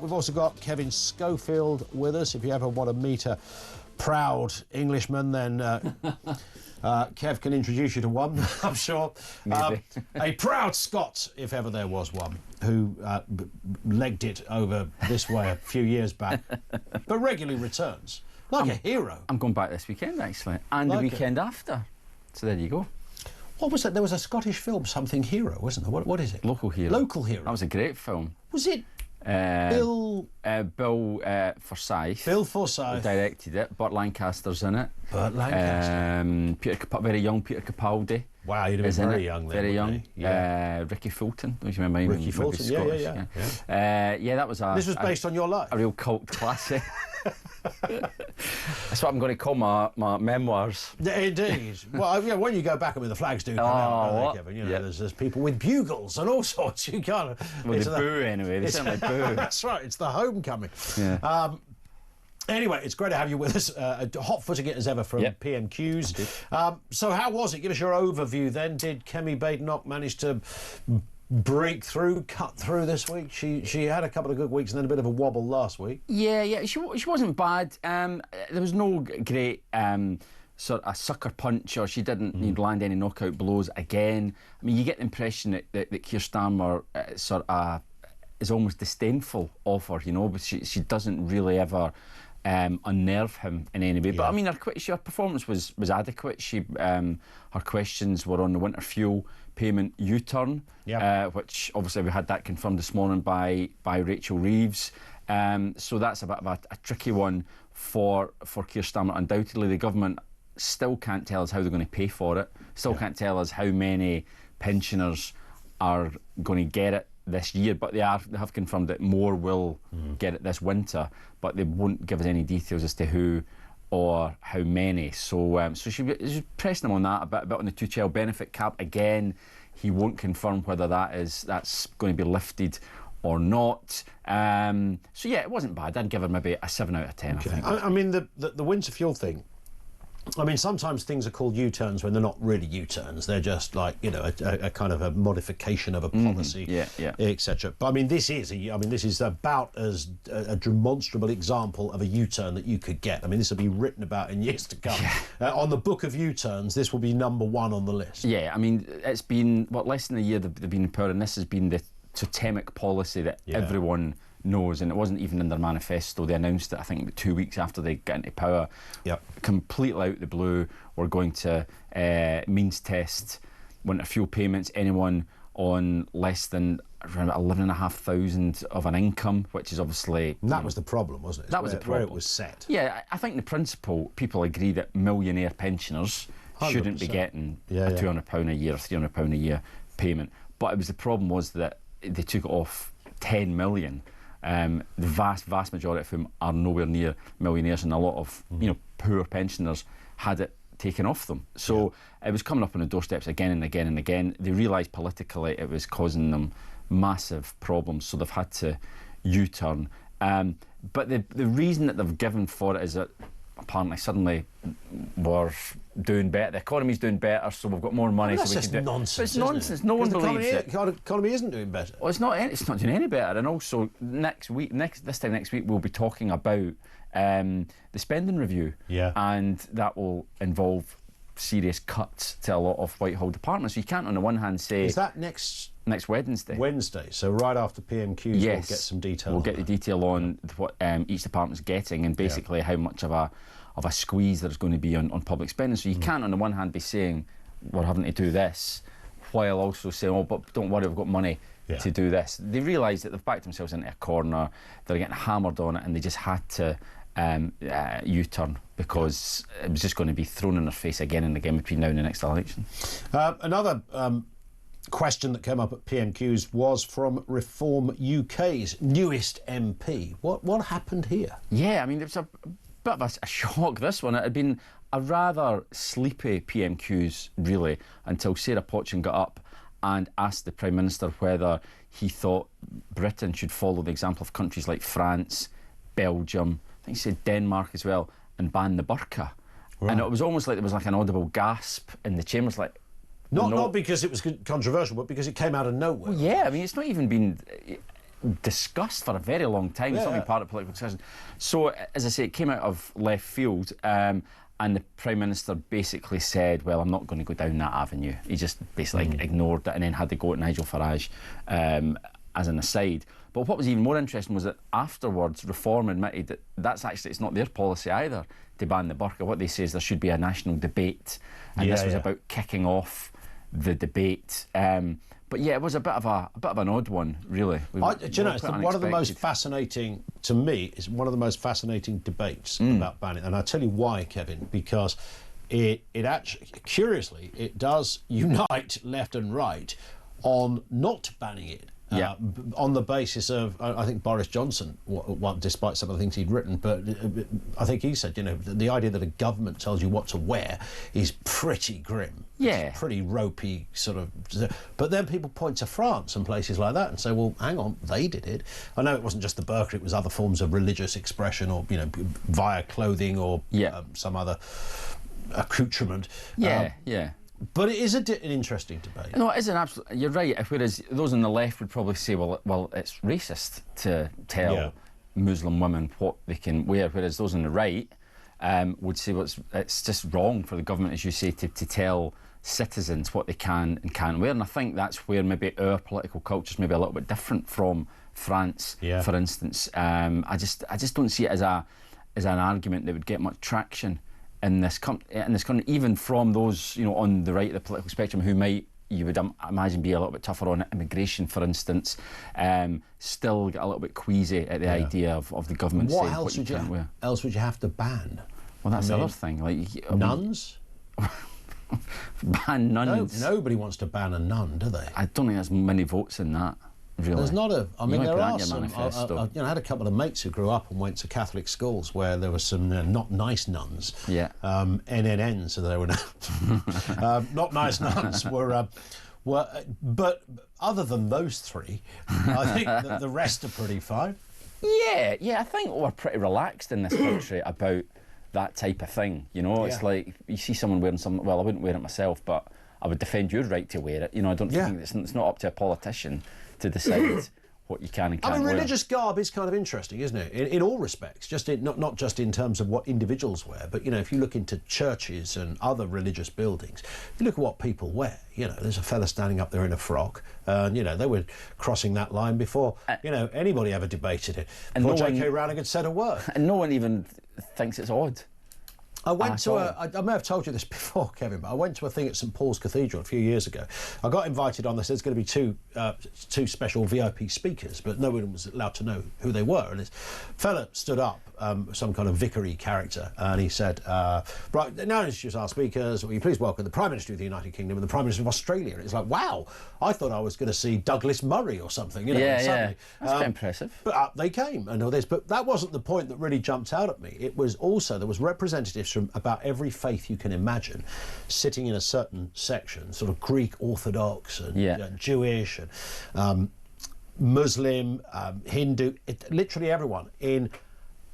We've also got Kevin Schofield with us. If you ever want to meet a proud Englishman, then Kev can introduce you to one, I'm sure. A proud Scot, if ever there was one, who legged it over this way a few years back, but regularly returns. Like a hero. I'm going back this weekend, actually, and the weekend after. So there you go. What was it? There was a Scottish film, Something Hero, wasn't there? What is it? Local Hero. Local Hero. That was a great film. Was it? Bill Forsyth. Bill Forsyth directed it. Burt Lancaster's in it. Burt Lancaster. Very young Peter Capaldi. Wow, you'd have been very young then. Very young. Yeah. Ricky Fulton. Don't you remember him? Ricky Fulton, yeah. That was a... This was based on your life? A real cult classic. That's what I'm going to call my memoirs. Indeed. Well, yeah, when you go back, I mean, the flags do come out, don't they, Kevin? You know, there's people with bugles and all sorts. You can't... Well, they boo anyway. They certainly boo. That's right. It's the homecoming. Yeah. Anyway, it's great to have you with us. Hot-footing it as ever from PMQs. So how was it? Give us your overview then. Did Kemi Badenoch manage to break through, cut through this week? She had a couple of good weeks and then a bit of a wobble last week. Yeah, she wasn't bad. There was no great sort of sucker punch, or she didn't land any knockout blows again. I mean, you get the impression that Keir Starmer sort of is almost disdainful of her, you know, but she doesn't really ever unnerve him in any way. But I mean, her performance was adequate. Her questions were on the winter fuel payment U-turn, which obviously we had that confirmed this morning by Rachel Reeves. So that's a bit of a tricky one for Keir Starmer. Undoubtedly, the government still can't tell us how they're going to pay for it. Still can't tell us how many pensioners are going to get it this year, but they have confirmed that more will get it this winter, but they won't give us any details as to who or how many. So she's pressing him on that a bit on the two-child benefit cap. Again, he won't confirm whether that's going to be lifted or not. So yeah, it wasn't bad. I'd give her maybe a 7 out of 10. I think. I mean, the winter fuel thing. I mean, sometimes things are called U-turns when they're not really U-turns. They're just like, you know, a kind of a modification of a policy, etc. But I mean, this is about as a demonstrable example of a U-turn that you could get. I mean, this will be written about in years to come. On the book of U-turns, this will be #1 on the list. Yeah, I mean, it's been less than a year they've been in power, and this has been the totemic policy that everyone knows, and it wasn't even in their manifesto. They announced it, I think, 2 weeks after they got into power. Completely out the blue, we're going to means test winter fuel payments. Anyone on less than around 11,500 of an income, which is obviously... And that was the problem, wasn't it? That was the problem. Where it was set. Yeah, I think the principle, people agree that millionaire pensioners 100%. Shouldn't be getting a £200 a year or £300 a year payment. But it was the problem was that they took it off 10 million. The vast majority of whom are nowhere near millionaires, and a lot of poor pensioners had it taken off them. So it was coming up on the doorsteps again and again and again. They realised politically it was causing them massive problems, so they've had to U-turn. But the reason that they've given for it is that apparently suddenly we're doing better. The economy's doing better, so we've got more money. Well, so we can do nonsense. But it's nonsense. No one believes it. The economy isn't doing better. Well, it's not doing any better. And also this time next week we'll be talking about the spending review, and that will involve serious cuts to a lot of Whitehall departments. So you can't, on the one hand, say... Is that next Wednesday? Wednesday, so right after PMQs, we'll get some detail. We'll get the detail on what each department's getting, and basically how much of a squeeze there's going to be on public spending. So you can't, on the one hand, be saying we're having to do this, while also saying, oh, but don't worry, we've got money to do this. They realise that they've backed themselves into a corner, they're getting hammered on it, and they just had to U-turn, because it was just going to be thrown in their face again and again between now and the next election. Another question that came up at PMQs was from Reform UK's newest MP. What happened here? Yeah, I mean, it was a bit of a shock, this one. It had been a rather sleepy PMQs, really, until Sarah Potchin got up and asked the Prime Minister whether he thought Britain should follow the example of countries like France, Belgium, I think he said Denmark as well, and ban the burqa. And it was almost like there was like an audible gasp in the chambers, like... Not because it was controversial, but because it came out of nowhere. Well, yeah, I mean, it's not even been... discussed for a very long time. It's not been part of political discussion. So, as I say, it came out of left field, and the Prime Minister basically said, well, I'm not going to go down that avenue. He just basically ignored it and then had to go at Nigel Farage as an aside. But what was even more interesting was that afterwards, Reform admitted that it's not their policy either to ban the burqa. What they say is there should be a national debate, and this was about kicking off the debate. But yeah, it was a bit of an odd one, really. Do you know, it's one of the most fascinating, to me, is one of the most fascinating debates about banning. And I'll tell you why, Kevin, because it actually, curiously, it does unite left and right on not banning it. On the basis of, I think Boris Johnson, despite some of the things he'd written, but I think he said, you know, the idea that a government tells you what to wear is pretty grim. Yeah. It's pretty ropey sort of. But then people point to France and places like that and say, well, hang on, they did it. I know it wasn't just the burqa, it was other forms of religious expression, or, you know, via clothing or some other accoutrement. But it is an interesting debate. No, it is an absolute. You're right. Whereas those on the left would probably say, well, it's racist to tell Muslim women what they can wear. Whereas those on the right would say, well, it's just wrong for the government, as you say, to tell citizens what they can and can't wear. And I think that's where maybe our political culture is maybe a little bit different from France, for instance. I just don't see it as an argument that would get much traction in this country, even from those, you know, on the right of the political spectrum, who might, you would imagine, be a little bit tougher on immigration, for instance, still get a little bit queasy at the idea of the government saying what you can't wear. Else would you have to ban? Well, that's the other thing. Like nuns? Ban nuns? Nobody wants to ban a nun, do they? I don't think there's many votes in that. Really. There's not a. I mean, there are some. I had a couple of mates who grew up and went to Catholic schools where there were some not nice nuns. NNN, so they were not nice nuns were. But other than those three, I think that the rest are pretty fine. Yeah. I think we're pretty relaxed in this country about that type of thing. You know, it's like you see someone wearing something. Well, I wouldn't wear it myself, but I would defend your right to wear it. You know, I don't think it's not up to a politician to decide what you can and can't wear. Religious garb is kind of interesting, isn't it? In all respects, not just in terms of what individuals wear, but, you know, if you look into churches and other religious buildings, you look at what people wear. You know, there's a fella standing up there in a frock, and, you know, they were crossing that line before, you know, anybody ever debated it. And before J.K. Rowling had said a word. And no one even thinks it's odd. I went to I may have told you this before, Kevin, but I went to a thing at St Paul's Cathedral a few years ago. I got invited on this. There's going to be two special VIP speakers, but no one was allowed to know who they were. And this fella stood up, some kind of vicary character, and he said, right, now introduce our speakers. Will you please welcome the Prime Minister of the United Kingdom and the Prime Minister of Australia? And it's like, wow, I thought I was going to see Douglas Murray or something. You know, that's quite impressive. But up they came and all this. But that wasn't the point that really jumped out at me. It was also, there was representatives from about every faith you can imagine sitting in a certain section, sort of Greek Orthodox and Jewish and Muslim, Hindu, literally everyone in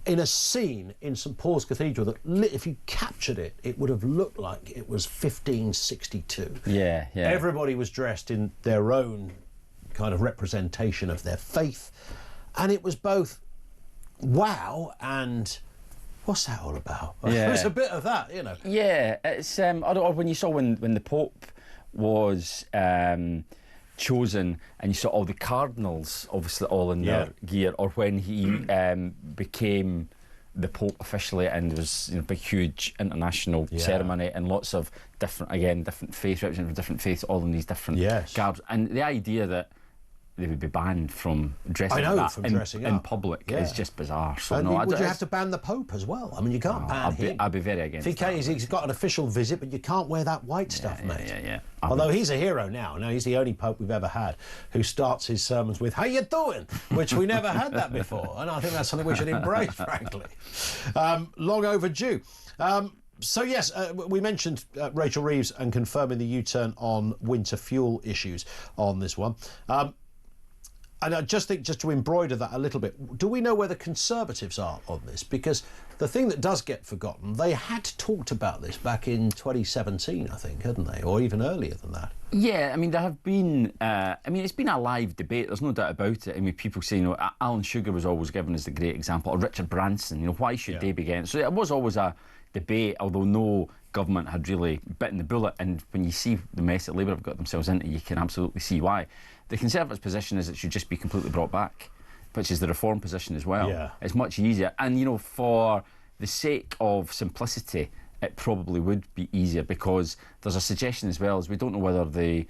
a scene in St Paul's Cathedral that, if you captured it, it would have looked like it was 1562. Everybody was dressed in their own kind of representation of their faith, and it was both wow and what's that all about? There's a bit of that, you know. Yeah, it's or when you saw when the Pope was chosen, and you saw all the cardinals obviously all in their gear, or when he became the Pope officially, and there was, you know, big huge international ceremony and lots of different faiths, representing different faiths, all in these different garbs, and the idea that they would be banned from dressing in public is just bizarre. So and would you have to ban the Pope as well? I mean, you can't ban him. I'd be very against that. He's got an official visit, but you can't wear that white stuff, mate. Yeah. Although he's a hero now. Now he's the only Pope we've ever had who starts his sermons with, "How you doing?" which we never had that before. And I think that's something we should embrace, frankly. Long overdue. So yes, we mentioned Rachel Reeves and confirming the U-turn on winter fuel issues on this one. And I just think, just to embroider that a little bit, do we know where the Conservatives are on this? Because the thing that does get forgotten, they had talked about this back in 2017, I think, hadn't they? Or even earlier than that. Yeah, I mean, there have been, it's been a live debate, there's no doubt about it. I mean, people say, Alan Sugar was always given as the great example, or Richard Branson, why should they be getting? So it was always a debate, although no government had really bitten the bullet. And when you see the mess that Labour have got themselves into, you can absolutely see why. The Conservatives' position is it should just be completely brought back, which is the Reform position as well. Yeah. It's much easier. And, for the sake of simplicity, it probably would be easier, because there's a suggestion as well as we don't know whether the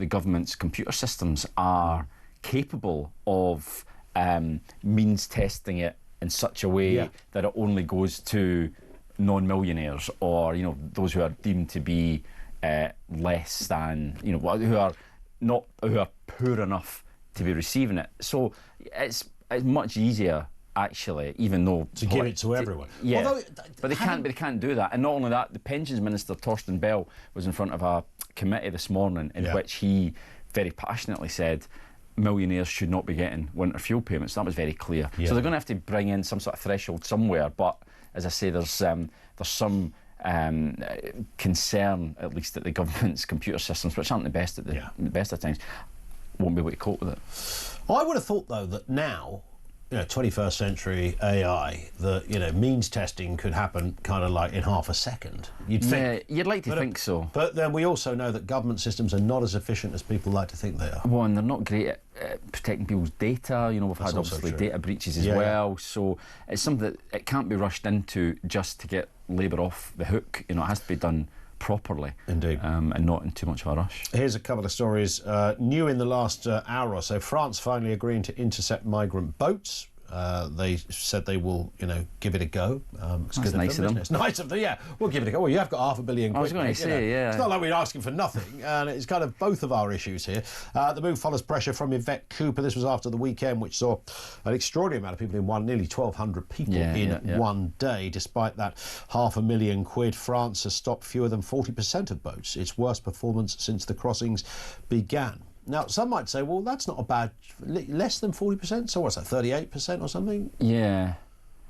government's computer systems are capable of means testing it in such a way that it only goes to non-millionaires, or those who are deemed to be less than who are poor enough to be receiving it. So it's much easier, actually, even though to give it to everyone. Yeah, although, but they can't do that. And not only that, the Pensions Minister Torsten Bell was in front of a committee this morning in which he very passionately said millionaires should not be getting winter fuel payments. That was very clear. So they're going to have to bring in some sort of threshold somewhere. But as I say, there's some concern, at least, that the government's computer systems, which aren't the best at the best of times, won't be able to cope with it. I would have thought, though, that now, 21st century AI, that, means testing could happen kind of like in half a second. You'd think. Yeah, you'd like to think so. But then we also know that government systems are not as efficient as people like to think they are. Well, and they're not great at protecting people's data. We've had obviously data breaches as well. So it's something that it can't be rushed into just to get Labour off the hook. It has to be done properly. Indeed. And not in too much of a rush. Here's a couple of stories. New in the last hour or so, France finally agreeing to intercept migrant boats. They said they will, give it a go. It's good nice of them. It's nice of them, yeah. We'll give it a go. Well, you have got £500 million. I was going to say, yeah. It's not like we're asking for nothing, and it's kind of both of our issues here. The move follows pressure from Yvette Cooper. This was after the weekend, which saw an extraordinary amount of people in nearly 1,200 people in one day. Despite that £500,000, France has stopped fewer than 40% of boats. Its worst performance since the crossings began. Now, some might say, well, that's not a bad... less than 40%? So what's that, 38% or something? Yeah.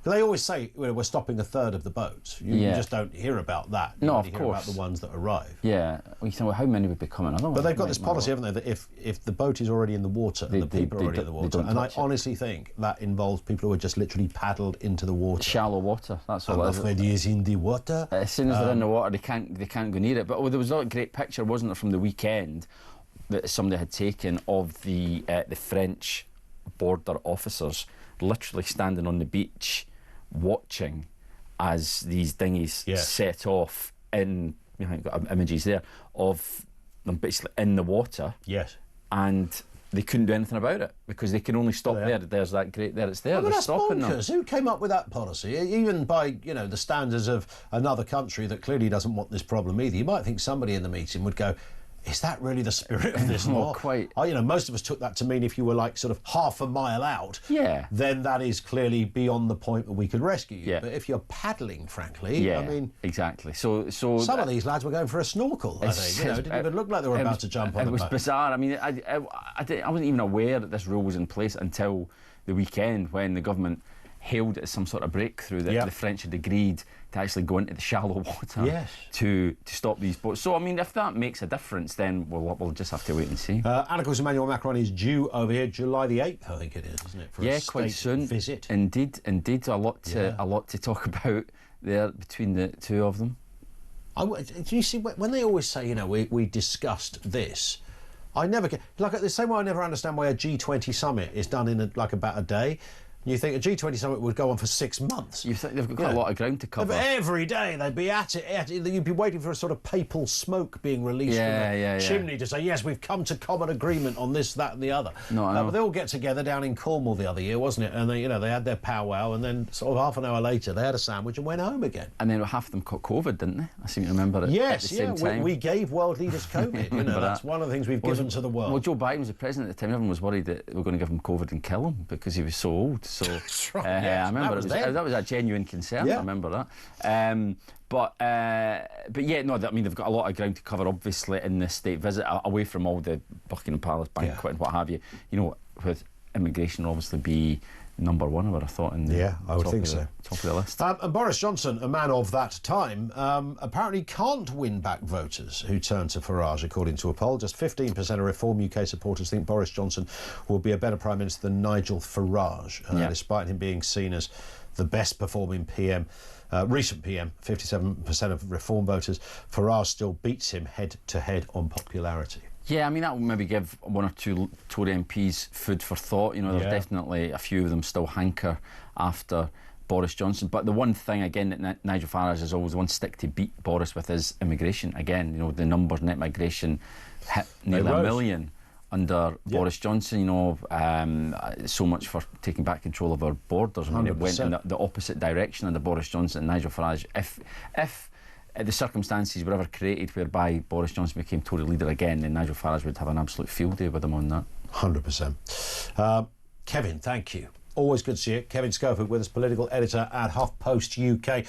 They always say, we're stopping a third of the boats. You just don't hear about that. No, of course. You hear about the ones that arrive. Yeah. Well, you think, well, how many would be coming? But they've got this policy, haven't they, that if the boat is already in the water and the people are already in the water, and I honestly think that involves people who are just literally paddled into the water. Shallow water, that's all it is. Alfred is in the water. As soon as they're in the water, they can't go near it. But there was a great picture, wasn't there, from the weekend, that somebody had taken of the French border officers literally standing on the beach watching as these dinghies set off in, I've got images there, of them basically in the water. Yes. And they couldn't do anything about it because they can only stop there. There's that great, there it's there. Well, they're stopping them. Who came up with that policy? Even by, the standards of another country that clearly doesn't want this problem either. You might think somebody in the meeting would go, is that really the spirit of this law? Not quite. Most of us took that to mean if you were like sort of half a mile out, then that is clearly beyond the point that we could rescue you. Yeah. But if you're paddling, frankly, I mean... Exactly. So some of these lads were going for a snorkel, I think. It didn't even look like they were about to jump on the boat. It was bizarre. I mean, I wasn't even aware that this rule was in place until the weekend when the government hailed it as some sort of breakthrough that the French had agreed to actually go into the shallow water to stop these boats. So, I mean, if that makes a difference, then we'll just have to wait and see. And of course, Emmanuel Macron is due over here July the 8th, I think it is, isn't it? For a quite soon. Visit. Indeed. A lot to talk about there between the two of them. Do you see, when they always say, we discussed this, I never get... Like, the same way I never understand why a G20 summit is done in about a day. You think a G20 summit would go on for 6 months. You think they've got quite a lot of ground to cover. Every day they'd be at it. You'd be waiting for a sort of papal smoke being released from the chimney to say, yes, we've come to common agreement on this, that and the other. But they all get together down in Cornwall the other year, wasn't it? And they had their powwow, and then sort of half an hour later they had a sandwich and went home again. And then half of them caught COVID, didn't they? I seem to remember it at the same time. We gave world leaders COVID. That's one of the things we've given to the world. Well, Joe Biden was the president at the time. Everyone was worried that we were going to give him COVID and kill him because he was so old. So that's right. I remember that was a genuine concern. I remember that. But yeah, no. I mean, they've got a lot of ground to cover, obviously, in this state visit, away from all the Buckingham Palace banquet and what have you. With immigration, will obviously be number one, I would have thought. I would think so. Top of the list. And Boris Johnson, a man of that time, apparently can't win back voters who turn to Farage, according to a poll. Just 15% of Reform UK supporters think Boris Johnson will be a better Prime Minister than Nigel Farage, despite him being seen as the best performing PM. Recent PM, 57% of Reform voters. Farage still beats him head-to-head on popularity. Yeah, I mean, that will maybe give one or two Tory MPs food for thought. You know, there's definitely a few of them still hanker after Boris Johnson. But the one thing, again, that Nigel Farage has always one stick to beat Boris with is immigration. Again, you know, the numbers, net migration, hit nearly 1 million under Boris Johnson. You know, so much for taking back control of our borders. I mean, it went in the opposite direction under Boris Johnson and Nigel Farage. If the circumstances were ever created whereby Boris Johnson became Tory leader again, then Nigel Farage would have an absolute field day with him on that. 100%. Kevin, thank you. Always good to see you. Kevin Schofield with us, political editor at HuffPost UK.